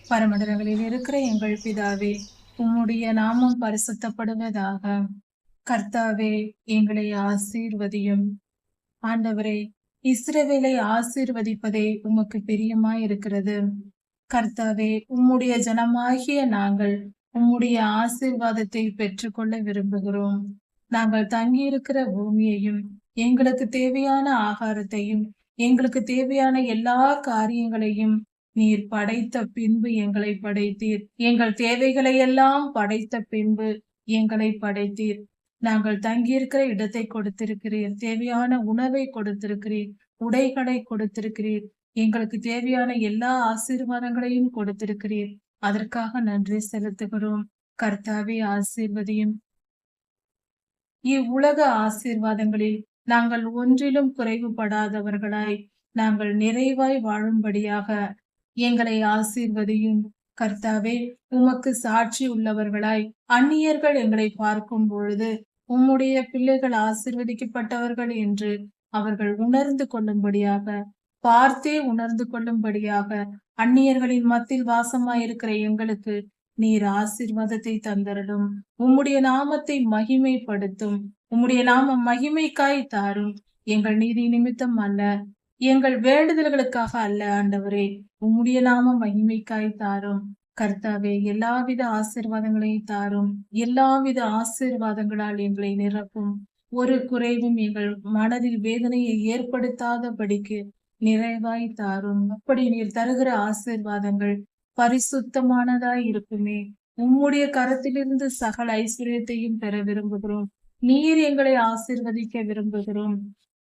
பரமண்டலங்களில் இருக்கிற எங்கள் பிதாவே, உம்முடைய நாமம் பரிசுத்தப்படுவதாக. கர்த்தாவே, எங்களை ஆசீர்வதியும். ஆண்டவரே, இஸ்ரவேலை ஆசீர்வதிப்பதே உமக்கு பிரியமாயிருக்கிறது. கர்த்தாவே, உம்முடைய ஜனமாகிய நாங்கள் உம்முடைய ஆசீர்வாதத்தை பெற்றுக்கொள்ள விரும்புகிறோம். நாங்கள் தங்கியிருக்கிற பூமியையும் எங்களுக்கு தேவையான ஆகாரத்தையும் எங்களுக்கு தேவையான எல்லா காரியங்களையும் நீர் படைத்த பின்பு எங்களை படைத்தீர். எங்கள் தேவைகளை எல்லாம் படைத்த பின்பு எங்களை படைத்தீர். நாங்கள் தங்கியிருக்கிற இடத்தை கொடுத்திருக்கிறீர். தேவையான உணவை கொடுத்திருக்கிறீர். உடைகளை கொடுத்திருக்கிறீர். எங்களுக்கு தேவையான எல்லா ஆசீர்வாதங்களையும் கொடுத்திருக்கிறீர். அதற்காக நன்றி செலுத்துகிறோம். கர்த்தாவே, ஆசீர்வதியும். இவ்வுலக ஆசீர்வாதங்களில் நாங்கள் ஒன்றிலும் குறைவுபடாதவர்களாய் நாங்கள் நிறைவாய் வாழும்படியாக எங்களை ஆசீர்வதியும். கர்த்தாவே, உமக்கு சாட்சி உள்ளவர்களாய் அந்நியர்கள் எங்களை பார்க்கும் பொழுது உம்முடைய பிள்ளைகள் ஆசீர்வதிக்கப்பட்டவர்கள் என்று அவர்கள் உணர்ந்து கொள்ளும்படியாக, பார்த்தே உணர்ந்து கொள்ளும்படியாக, அந்நியர்களின் மத்தியில் வாசமாயிருக்கிற எங்களுக்கு நீர் ஆசீர்வாதத்தை தந்தரலும். உம்முடைய நாமத்தை மகிமைப்படுத்தும். உம்முடைய நாமம் மகிமைக்காய் தாரும். எங்கள் நீதி நிமித்தம் அல்ல, எங்கள் வேண்டுதல்களுக்காக அல்ல. ஆண்டவரே, உம்முடைய நாமம் மகிமைக்காய் தாரும். கர்த்தாவே, எல்லாவித ஆசீர்வாதங்களையும் தாரும். எல்லாவித ஆசீர்வாதங்களால் எங்களை நிரப்பும். ஒரு குறைவும் எங்கள் மனதில் வேதனையை ஏற்படுத்தாதபடிக்கு நிறைவாய் தாரும். அப்படி நீர் தருகிற ஆசீர்வாதங்கள் பரிசுத்தமானதாய் இருக்குமே. உம்முடைய கரத்திலிருந்து சகல ஐஸ்வர்யத்தையும் பெற விரும்புகிறோம். நீர் எங்களை ஆசீர்வதிக்க விரும்புகிறோம்.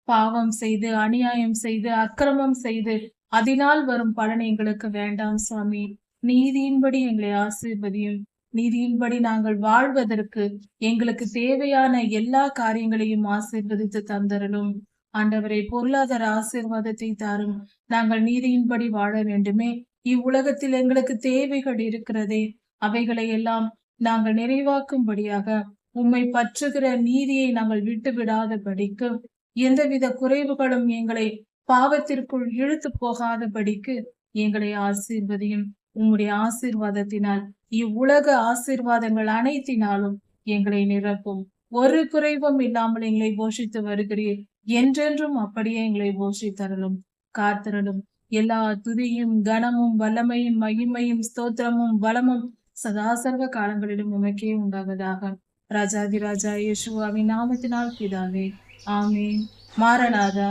பாவம் செய்து, அநியாயம் செய்து, அக்கிரமம் செய்து அதனால் வரும் பலன் எங்களுக்கு வேண்டாம் சுவாமி. நீதியின்படி எங்களை ஆசீர்வதியும். நீதியின்படி நாங்கள் வாழ்வதற்கு எங்களுக்கு தேவையான எல்லா காரியங்களையும் ஆசீர்வதித்து தந்தரலும். ஆண்டவரை, பொருளாதார ஆசீர்வாதத்தை தாரும். நாங்கள் நீதியின்படி வாழ வேண்டுமே. இவ்வுலகத்தில் எங்களுக்கு தேவைகள் இருக்கிறதே, அவைகளை எல்லாம் நாங்கள் நிறைவாக்கும்படியாக உம்மை பற்றுகிற நீதியை நாங்கள் விட்டு விடாதபடிக்கு, எந்தவித குறைவுகளும் எங்களை பாவத்திற்குள் இழுத்து போகாதபடிக்கு எங்களை ஆசீர்வதியும். உம்முடைய ஆசீர்வாதத்தினால், இவ்வுலக ஆசீர்வாதங்கள் அனைத்தினாலும் எங்களை நிரப்பும். ஒரு குறைவும் இல்லாமல் எங்களை போஷித்து வருகிறீர். என்றென்றும் அப்படியே எங்களை போஷித்தரலும், காத்தரலும். எல்லா துதியும், கனமும், வல்லமையும், மகிமையும், ஸ்தோத்திரமும், பலமும் சதாசர்வ காலங்களிலும் உமக்கே உண்டாவதாக. ராஜாதி ராஜா இயேசுவின் நாமத்தினால் பிதாவே, ஆமென். மாரநாதா.